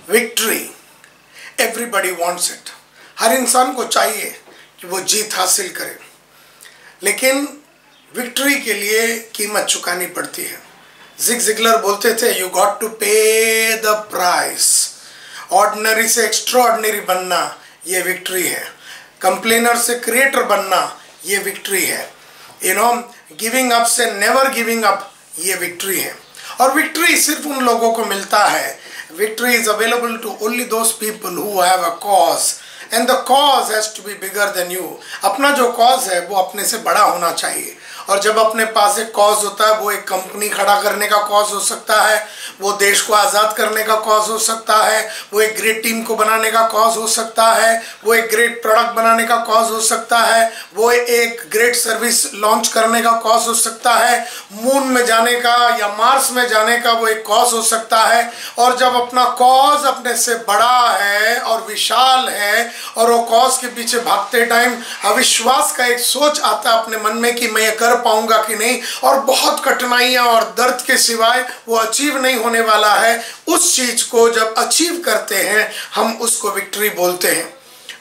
Victory, everybody wants it. हर इंसान को चाहिए कि वो जीत हासिल करे, लेकिन विक्ट्री के लिए कीमत चुकानी पड़ती है। ज़िग ज़िगलर बोलते थे, यू गॉट टू पे द प्राइस। ऑर्डिनरी से एक्स्ट्राऑर्डिनरी बनना ये विक्ट्री है। कंप्लेनर से क्रिएटर बनना ये विक्ट्री है। गिविंग अप से नेवर गिविंग अप ये विक्ट्री है। और विक्ट्री सिर्फ उन लोगों को मिलता है, victory is available to only those people who have a cause, and the cause has to be bigger than you. अपना जो कॉज है वो अपने से बड़ा होना चाहिए। और जब अपने पास एक कॉज होता है, वो एक कंपनी खड़ा करने का कॉज हो सकता है, वो देश को आज़ाद करने का कॉज हो सकता है, वो एक ग्रेट टीम को बनाने का कॉज हो सकता है, वो एक ग्रेट प्रोडक्ट बनाने का कॉज हो सकता है, वो एक ग्रेट सर्विस लॉन्च करने का कॉज हो सकता है, मून में जाने का या मार्स में जाने का वो एक कॉज हो सकता है। और जब अपना कॉज अपने से बड़ा है और विशाल है और वो कॉज के पीछे भागते टाइम अविश्वास का एक सोच आता है अपने मन में कि मैं ये कर पाऊंगा कि नहीं, और बहुत कठिनाइयां और दर्द के सिवाय वो अचीव नहीं होने वाला है, उस चीज को जब अचीव करते हैं हम उसको विक्ट्री बोलते हैं।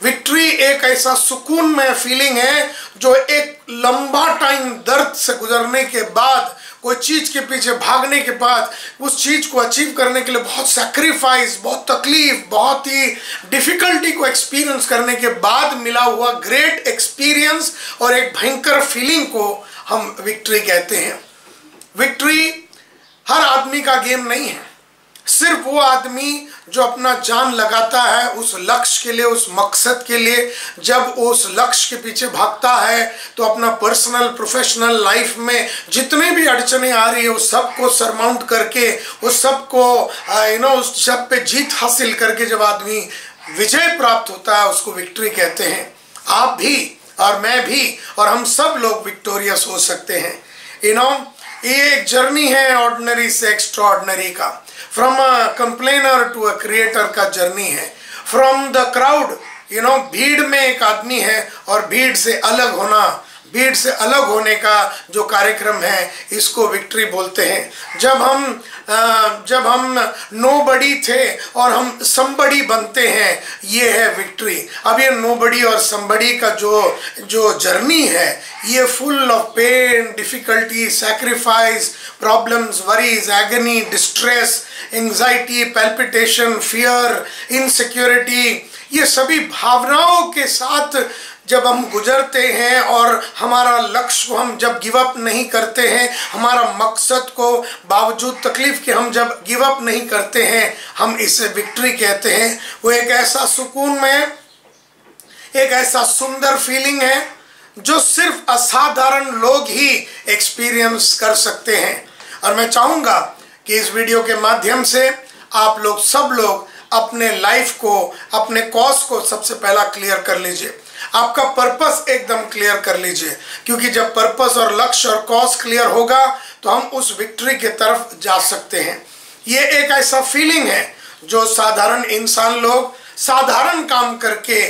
विक्ट्री एक ऐसा सुकून में फीलिंग है जो एक लंबा टाइम दर्द से गुजरने के बाद, कोई चीज के पीछे भागने के बाद, उस चीज को अचीव करने के लिए बहुत सैक्रिफाइस, बहुत तकलीफ, बहुत ही डिफिकल्टी को एक्सपीरियंस करने के बाद मिला हुआ ग्रेट एक्सपीरियंस और एक भयंकर फीलिंग को हम विक्ट्री कहते हैं। विक्ट्री हर आदमी का गेम नहीं है। सिर्फ वो आदमी जो अपना जान लगाता है उस लक्ष्य के लिए, उस मकसद के लिए, जब उस लक्ष्य के पीछे भागता है तो अपना पर्सनल प्रोफेशनल लाइफ में जितने भी अड़चने आ रही है उस सब को सरमाउंट करके, उस सब को उस सब पे जीत हासिल करके जब आदमी विजय प्राप्त होता है उसको विक्ट्री कहते हैं। आप भी और मैं भी और हम सब लोग विक्टोरियस हो सकते हैं। ये एक जर्नी है ऑर्डिनरी से एक्स्ट्राऑर्डिनरी का। From a complainer to a creator का जर्नी है। फ्रॉम द क्राउड, भीड़ में एक आदमी है और भीड़ से अलग होना, भीड़ से अलग होने का जो कार्यक्रम है इसको विक्ट्री बोलते हैं। जब हम नोबडी थे और हम समबडी बनते हैं, ये है विक्ट्री। अब ये नोबडी और समबडी का जो जर्नी है ये full of pain, difficulty, sacrifice, problems, worries, agony, distress, anxiety, palpitation, fear, insecurity, ये सभी भावनाओं के साथ जब हम गुजरते हैं और हमारा लक्ष्य को हम जब गिव अप नहीं करते हैं, हमारा मकसद को बावजूद तकलीफ के हम जब गिव अप नहीं करते हैं, हम इसे विक्ट्री कहते हैं। वो एक ऐसा सुकून में, एक ऐसा सुंदर फीलिंग है जो सिर्फ असाधारण लोग ही एक्सपीरियंस कर सकते हैं। और मैं चाहूँगा कि इस वीडियो के माध्यम से आप लोग सब लोग अपने लाइफ को, अपने कॉज को सबसे पहला क्लियर कर लीजिए। आपका पर्पस एकदम क्लियर कर लीजिए, क्योंकि जब पर्पस और लक्ष्य और कॉज क्लियर होगा तो हम उस विक्ट्री के तरफ जा सकते हैं। ये एक ऐसा फीलिंग है जो साधारण इंसान लोग साधारण काम करके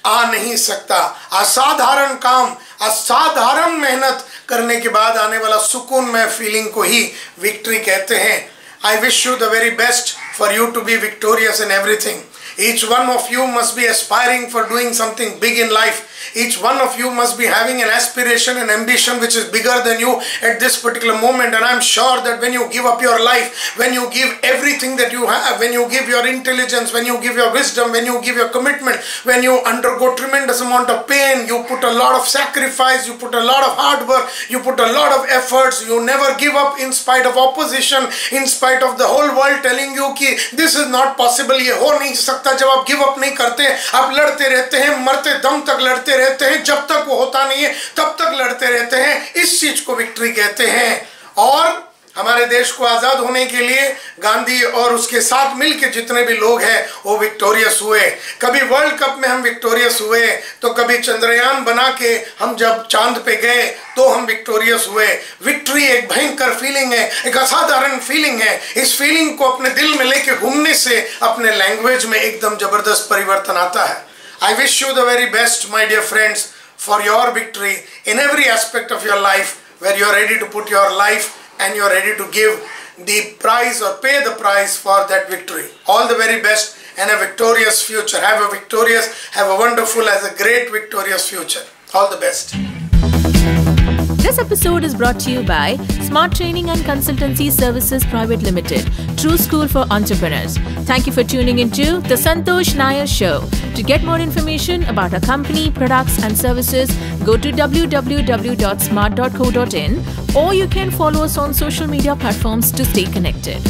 आ नहीं सकता। असाधारण काम, असाधारण मेहनत करने के बाद आने वाला सुकून में फीलिंग को ही विक्ट्री कहते हैं। I wish you the very best for you to be victorious in everything. Each one of you must be aspiring for doing something big in life. Each one of you must be having an aspiration and ambition which is bigger than you at this particular moment. And I'm sure that when you give up your life, when you give everything that you have, when you give your intelligence, when you give your wisdom, when you give your commitment, when you undergo tremendous amount of pain, you put a lot of sacrifice, you put a lot of hard work, you put a lot of efforts, you never give up in spite of opposition, in spite of the whole world telling you कि this is not possible, ये हो नहीं सकता। जब आप give up नहीं करते, आप लड़ते रहते हैं, मरते दम तक लड़ते रहते हैं, जब तक वो होता नहीं है तब तक लड़ते रहते हैं, इस चीज को विक्ट्री कहते हैं। और हमारे देश को आज़ाद होने के लिए गांधी और उसके साथ मिलके जितने भी लोग हैं वो विक्टोरियस हुए। कभी वर्ल्ड कप में हम विक्टोरियस हुए, तो कभी चंद्रयान बना के हम जब चांद पे गए तो हम विक्टोरियस हुए। विक्ट्री एक भयंकर फीलिंग है, एक असाधारण फीलिंग है। इस फीलिंग को अपने दिल में लेके घूमने से अपने लैंग्वेज में एकदम जबरदस्त परिवर्तन आता है। I wish you the very best, my dear friends, for your victory in every aspect of your life, where you're ready to put your life and you're ready to give the price or pay the price for that victory. All the very best and a victorious future. Have a wonderful, a great victorious future. All the best. This episode is brought to you by Smart Training and Consultancy Services Private Limited, True School for Entrepreneurs. Thank you for tuning into The Santosh Nair Show. To get more information about our company, products and services, go to www.smart.co.in, or you can follow us on social media platforms to stay connected.